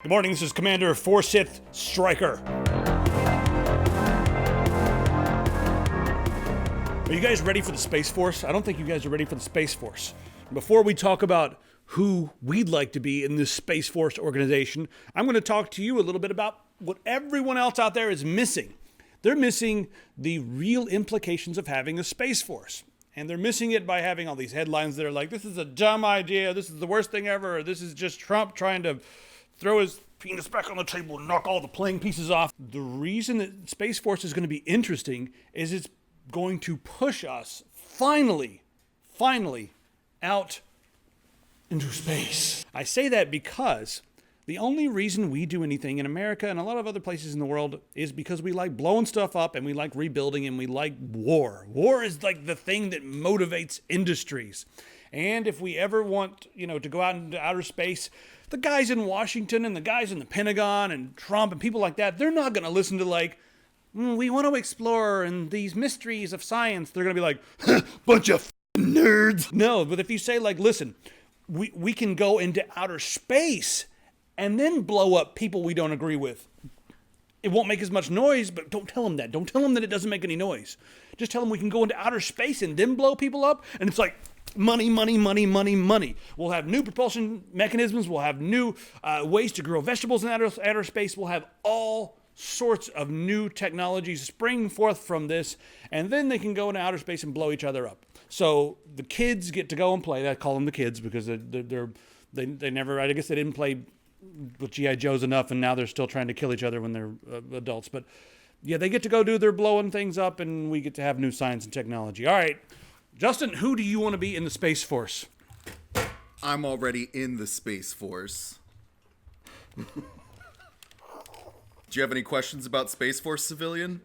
Good morning, this is Commander Forsyth Stryker. Are you guys ready for the Space Force? I don't think you guys are ready for the Space Force. Before we talk about who we'd like to be in this Space Force organization, I'm going to talk to you a little bit about what everyone else out there is missing. They're missing the real implications of having a Space Force. And they're missing it by having all these headlines that are like, this is a dumb idea, this is the worst thing ever, or this is just Trump trying to throw his penis back on the table and knock all the playing pieces off. The reason that Space Force is going to be interesting is it's going to push us finally out into space. I say that because the only reason we do anything in America and a lot of other places in the world is because we like blowing stuff up and we like rebuilding and we like war. War is like the thing that motivates industries. And if we ever want, to go out into outer space, the guys in Washington and the guys in the Pentagon and Trump and people like that, they're not going to listen to we want to explore and these mysteries of science. They're going to be like, bunch of nerds. No, but if you say listen, we can go into outer space and then blow up people we don't agree with. It won't make as much noise, but don't tell them that. Don't tell them that it doesn't make any noise. Just tell them we can go into outer space and then blow people up. And it's like, money, money, money, money, money. We'll have new propulsion mechanisms. We'll have new ways to grow vegetables in outer space. We'll have all sorts of new technologies spring forth from this. And then they can go into outer space and blow each other up. So the kids get to go and play. I call them the kids because they never, I guess they didn't play with G.I. Joes enough, and now they're still trying to kill each other when they're adults. But yeah, they get to go do their blowing things up, and we get to have new science and technology. All right, Justin, who do you want to be in the Space Force? I'm already in the Space Force. Do you have any questions about Space Force civilian?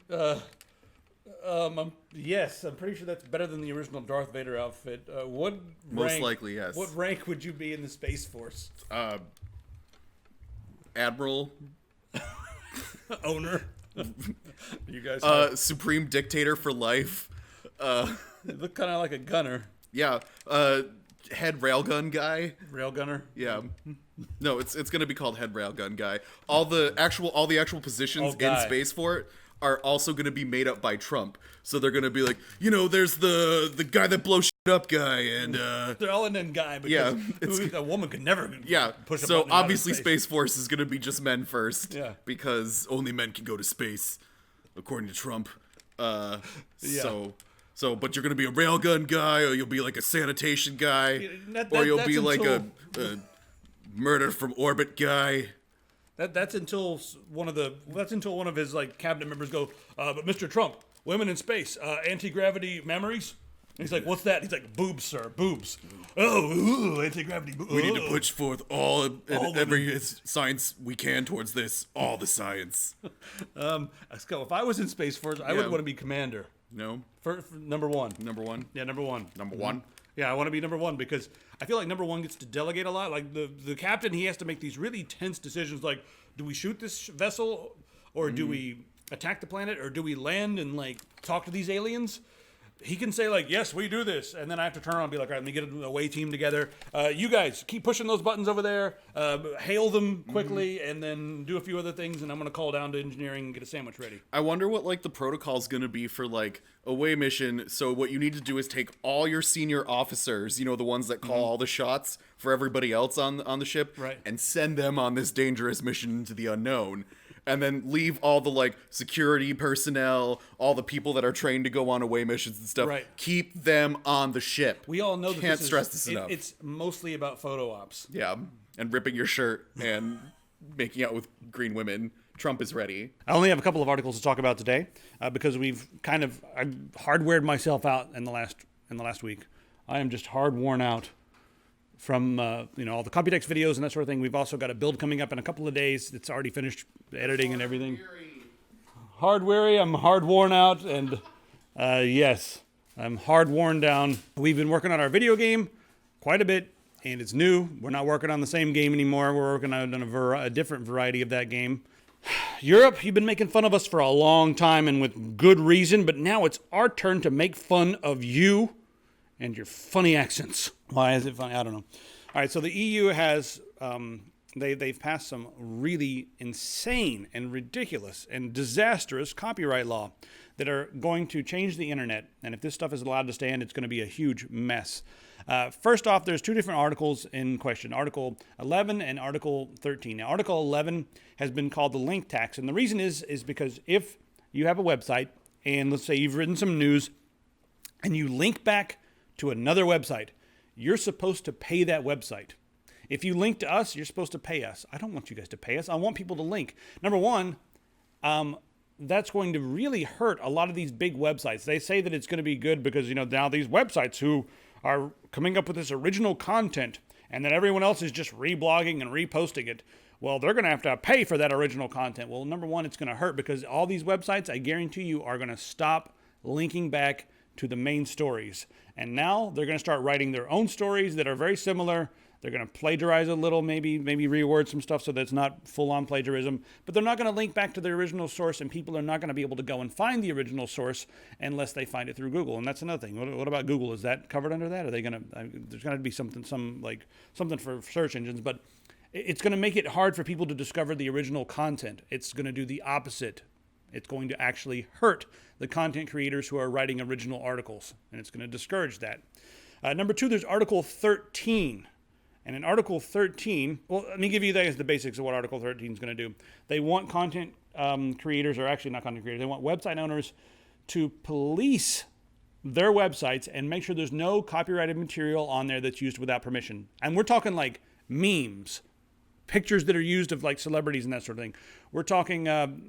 Yes, I'm pretty sure that's better than the original Darth Vader outfit. Most likely, yes. What rank would you be in the Space Force? Admiral. Owner. You guys. Supreme Dictator for life. You look kind of like a gunner. Yeah. Head railgun guy. Railgunner. Yeah. No, it's gonna be called head railgun guy. All the actual positions in Space Force are also going to be made up by Trump. So they're going to be like, there's the guy that blows shit up guy, and they're all in guy because a woman could never push a so button out of obviously space Force is going to be just men first. Yeah. Because only men can go to space, according to Trump. So but you're going to be a railgun guy, or you'll be like a sanitation guy, or you'll be like a murder from orbit guy. That's until one of his cabinet members go, but Mr. Trump, women in space, anti-gravity memories. And he's like, what's that? He's like, boobs, sir, boobs. Oh, anti-gravity boobs. We need to push forth every science we can towards this, all the science. Let's go. If I was in Space Force, I would want to be commander. No. For number one. Number one? Yeah, number one. Number one? Yeah, I want to be number one because I feel like number one gets to delegate a lot. Like the captain, he has to make these really tense decisions like, do we shoot this vessel or do we attack the planet or do we land and talk to these aliens? He can say yes, we do this. And then I have to turn around and be like, all right, let me get a away team together. You guys keep pushing those buttons over there, hail them quickly, and then do a few other things. And I'm going to call down to engineering and get a sandwich ready. I wonder what the protocol is going to be for away mission. So what you need to do is take all your senior officers, the ones that call all the shots for everybody else on the ship, right, and send them on this dangerous mission into the unknown. And then leave all the security personnel, all the people that are trained to go on away missions and stuff. Right. Keep them on the ship. We all know that Can't stress this enough. It's mostly about photo ops. Yeah, and ripping your shirt and making out with green women. Trump is ready. I only have a couple of articles to talk about today because I've hardwared myself out in the last week. I am just hard worn out from all the Computex videos and that sort of thing. We've also got a build coming up in a couple of days. It's already finished editing and everything. Hard weary. I'm hard worn out, and yes, I'm hard worn down. We've been working on our video game quite a bit, and it's new. We're not working on the same game anymore. We're working on a different variety of that game. Europe, you've been making fun of us for a long time, and with good reason, but now it's our turn to make fun of you and your funny accents. Why is it funny? I don't know. All right, so the EU has they've passed some really insane and ridiculous and disastrous copyright law that are going to change the internet. And if this stuff is allowed to stand, it's going to be a huge mess. First off, there's two different articles in question, Article 11 and Article 13. Now, Article 11 has been called the link tax. And the reason is because if you have a website, and let's say you've written some news, and you link back to another website, you're supposed to pay that website. If you link to us, you're supposed to pay us. I don't want you guys to pay us. I want people to link. Number one, that's going to really hurt a lot of these big websites. They say that it's going to be good because, now these websites who are coming up with this original content and that everyone else is just reblogging and reposting it, well, they're going to have to pay for that original content. Well, number one, it's going to hurt because all these websites, I guarantee you, are going to stop linking back to the main stories. And now they're going to start writing their own stories that are very similar. They're going to plagiarize a little, maybe reword some stuff so that it's not full-on plagiarism. But they're not going to link back to the original source, and people are not going to be able to go and find the original source unless they find it through Google. And that's another thing. What about Google? Is that covered under that? Are they going to? There's going to be something for search engines, but it's going to make it hard for people to discover the original content. It's going to do the opposite. It's going to actually hurt the content creators who are writing original articles, and it's going to discourage that. Number two, there's Article 13. And in Article 13, well, let me give you guys the basics of what Article 13 is going to do. They want content creators, or actually not content creators, they want website owners to police their websites and make sure there's no copyrighted material on there that's used without permission. And we're talking like memes, pictures that are used of like celebrities and that sort of thing. We're talking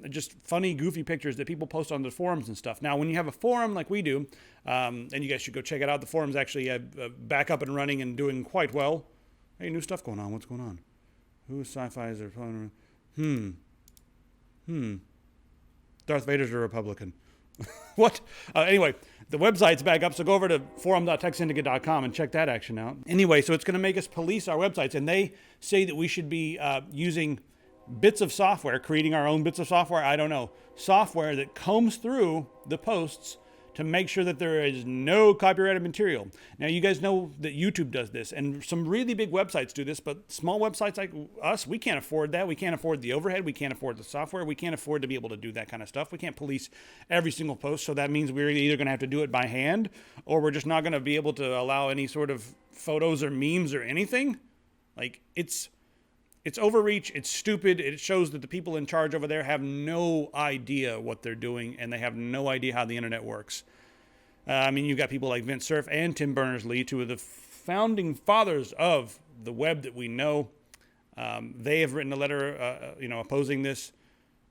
just funny, goofy pictures that people post on the forums and stuff. Now, when you have a forum like we do, and you guys should go check it out, the forum's actually back up and running and doing quite well. Hey, new stuff going on. What's going on? Who's sci-fi is a Republican? Darth Vader's a Republican. What? Anyway, the website's back up, so go over to forum.techsyndicate.com and check that action out. Anyway, so it's going to make us police our websites, and they say that we should be using bits of software, creating our own bits of software, I don't know, software that combs through the posts to make sure that there is no copyrighted material. Now, you guys know that YouTube does this, and some really big websites do this, but small websites like us, we can't afford that. We can't afford the overhead. We can't afford the software. We can't afford to be able to do that kind of stuff. We can't police every single post, so that means we're either going to have to do it by hand, or we're just not going to be able to allow any sort of photos or memes or anything. Like, it's overreach, it's stupid, it shows that the people in charge over there have no idea what they're doing, and they have no idea how the internet works. You've got people like Vince Cerf and Tim Berners-Lee, two of the founding fathers of the web that we know. They have written a letter, opposing this,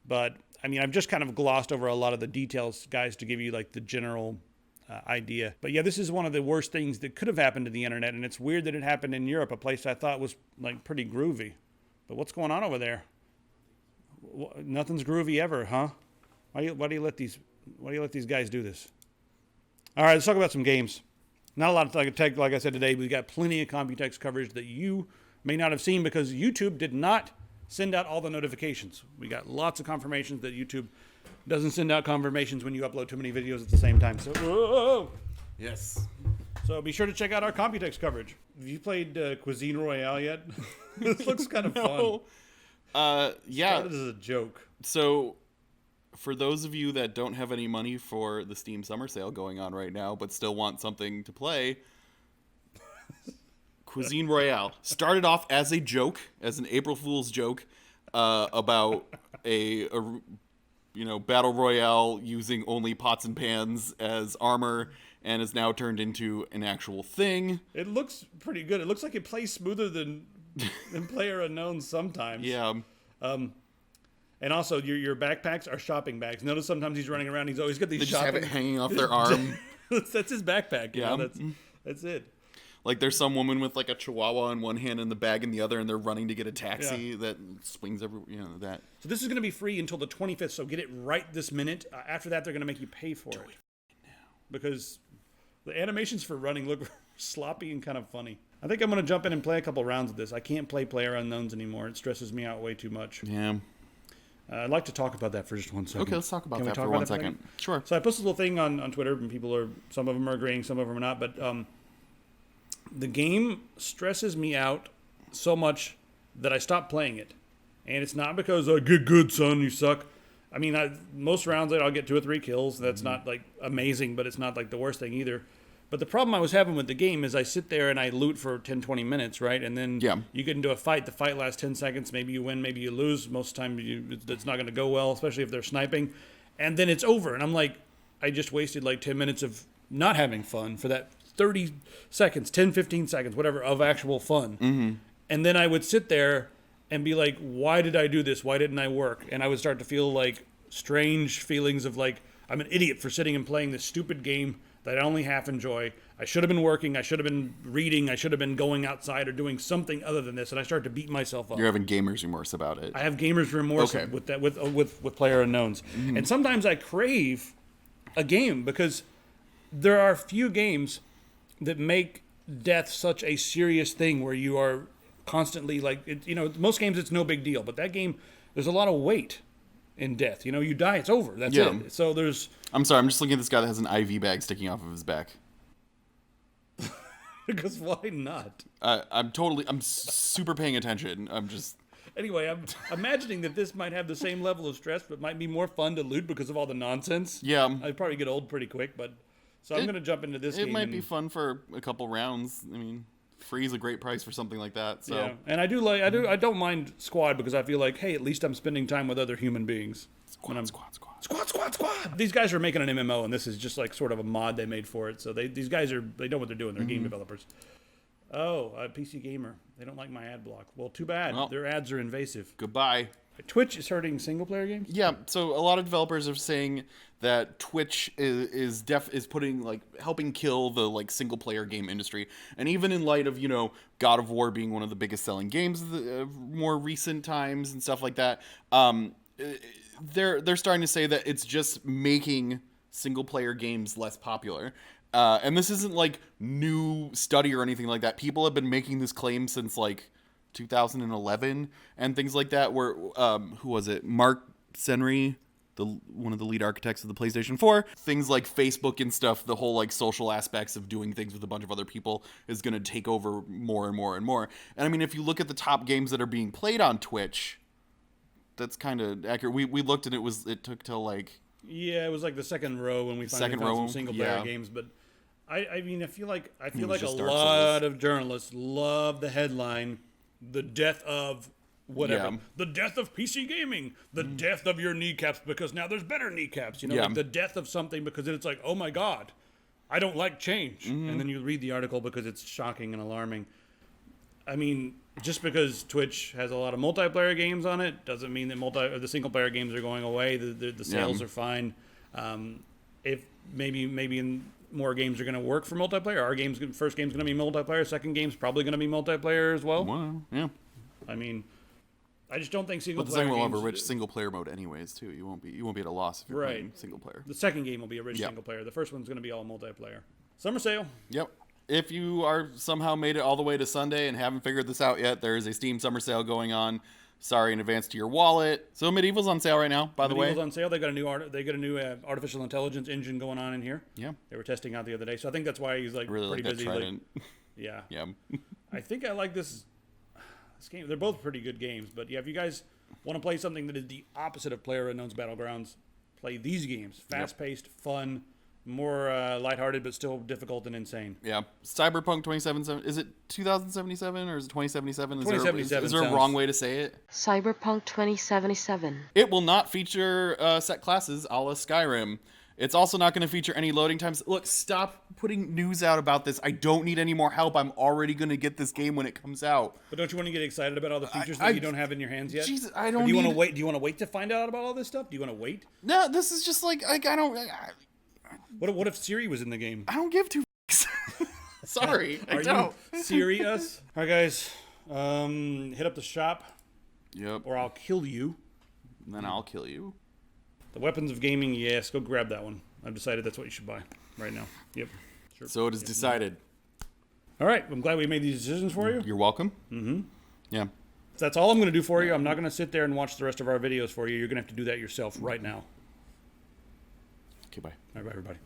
but, I've just kind of glossed over a lot of the details, guys, to give you, like, the general idea. But yeah, this is one of the worst things that could have happened to the internet, and it's weird that it happened in Europe, a place I thought was, like, pretty groovy. But what's going on over there? Nothing's groovy ever, huh? Why do you let these guys do this? All right, let's talk about some games. Not a lot of tech, like I said today. We've got plenty of Computex coverage that you may not have seen because YouTube did not send out all the notifications. We got lots of confirmations that YouTube doesn't send out confirmations when you upload too many videos at the same time. So, whoa. Yes. So be sure to check out our Computex coverage. Have you played Cuisine Royale yet? This looks kind of fun. Yeah. This is a joke. So, for those of you that don't have any money for the Steam Summer Sale going on right now, but still want something to play, Cuisine Royale started off as a joke, as an April Fool's joke, about a battle royale using only pots and pans as armor, and is now turned into an actual thing. It looks pretty good. It looks like it plays smoother than PlayerUnknown's sometimes. Yeah. And also, your backpacks are shopping bags. Notice sometimes he's running around. He's always got these They just shopping. have it hanging off their arm. That's his backpack. Yeah. That's it. Like there's some woman with like a chihuahua in one hand and the bag in the other, and they're running to get a taxi that swings everywhere. That. So this is going to be free until the 25th. So get it right this minute. After that, they're going to make you pay for it. Now. Because the animations for running look sloppy and kind of funny. I think I'm going to jump in and play a couple rounds of this. I can't play PlayerUnknown's anymore. It stresses me out way too much. Yeah. I'd like to talk about that for just 1 second. Okay, let's talk about that for 1 second. Sure. So I posted a little thing on Twitter, and some of them are agreeing, some of them are not. But the game stresses me out so much that I stopped playing it. And it's not because I get good, son, you suck. I mean, most rounds I'll get 2 or 3 kills. That's not like amazing, but it's not like the worst thing either. But the problem I was having with the game is I sit there and I loot for 10, 20 minutes, right? And then you get into a fight. The fight lasts 10 seconds. Maybe you win, maybe you lose. Most of the time it's not going to go well, especially if they're sniping. And then it's over. And I'm like, I just wasted like 10 minutes of not having fun for that 30 seconds, 10, 15 seconds, whatever, of actual fun. Mm-hmm. And then I would sit there and be like, why did I do this? Why didn't I work? And I would start to feel like strange feelings of like, I'm an idiot for sitting and playing this stupid game that I only half enjoy. I should have been working. I should have been reading. I should have been going outside or doing something other than this. And I start to beat myself up. You're having gamer's remorse about it. I have gamer's remorse with that with player unknowns. Mm-hmm. And sometimes I crave a game because there are few games that make death such a serious thing where you are constantly like, most games it's no big deal, but that game, there's a lot of weight in death. You die, it's over. That's it. So there's... I'm sorry, I'm just looking at this guy that has an IV bag sticking off of his back. Because why not? I'm super paying attention. Anyway, I'm imagining that this might have the same level of stress, but might be more fun to loot because of all the nonsense. Yeah. I'd probably get old pretty quick, but... So I'm going to jump into this game. It might be fun for a couple rounds. I mean... Free is a great price for something like that. So. Yeah, and I don't mind squad because I feel like, hey, at least I'm spending time with other human beings. Squad. These guys are making an MMO, and this is just like sort of a mod they made for it. So these guys they know what they're doing. They're game developers. Oh, PC Gamer. They don't like my ad block. Well, too bad. Well, their ads are invasive. Goodbye. Twitch is hurting single player games? Yeah, so a lot of developers are saying that Twitch is putting like helping kill the like single player game industry. And even in light of, God of War being one of the biggest selling games of the more recent times and stuff like that, they're starting to say that it's just making single player games less popular. And this isn't like new study or anything like that. People have been making this claim since like 2011 and things like that, where who was it, Mark Kelly, one of the lead architects of the PlayStation 4, things like Facebook and stuff, the whole like social aspects of doing things with a bunch of other people is going to take over more and more and more. And I mean, if you look at the top games that are being played on Twitch, that's kind of accurate. We looked and it took till like, it was like the second row when we finally found some single player games. But I mean, I feel like a lot of journalists love the headline, the death of whatever, the death of PC gaming, the death of your kneecaps because now there's better kneecaps, like the death of something because it's like, oh my God, I don't like change. And then you read the article because it's shocking and alarming. I mean, just because Twitch has a lot of multiplayer games on it doesn't mean that the single player games are going away. The sales are fine. If maybe more games are going to work for multiplayer. Our first game's going to be multiplayer. Second game's probably going to be multiplayer as well. Yeah. I mean, I just don't think single player. The second will have a rich single player mode, anyways. Too. You won't be at a loss if you're playing single player. The second game will be a rich single player. The first one's going to be all multiplayer. Summer sale. Yep. If you are somehow made it all the way to Sunday and haven't figured this out yet, there is a Steam summer sale going on. Sorry in advance to your wallet. So Medieval's on sale right now, by the way. Medieval's on sale. They got a new artificial intelligence engine going on in here. Yeah. They were testing out the other day. So I think that's why he's like really pretty busy. Trident. Yeah. Yeah. I think I like this game. They're both pretty good games, but yeah, if you guys want to play something that is the opposite of PlayerUnknown's Battlegrounds, play these games. Fast-paced, fun, more lighthearted, but still difficult and insane. Yeah. Cyberpunk 2077. Is it 2077 or is it 2077? 2077. Is there a wrong way to say it? Cyberpunk 2077. It will not feature set classes a la Skyrim. It's also not going to feature any loading times. Look, stop putting news out about this. I don't need any more help. I'm already going to get this game when it comes out. But don't you want to get excited about all the features that you don't have in your hands yet? Jesus, I don't. Or do you want to wait? Do you want to wait to find out about all this stuff? Do you want to wait? No, this is just like I don't. What if Siri was in the game? I don't give two f***s. Sorry, I don't. You Siri us? All right, guys. Hit up the shop. Yep. Or I'll kill you. And then I'll kill you. The weapons of gaming, yes. Go grab that one. I've decided that's what you should buy right now. Yep. Sure. So it is decided. All right. I'm glad we made these decisions for you. You're welcome. Mm-hmm. Yeah. That's all I'm going to do for you. I'm not going to sit there and watch the rest of our videos for you. You're going to have to do that yourself right now. Okay, bye. All right, bye, everybody.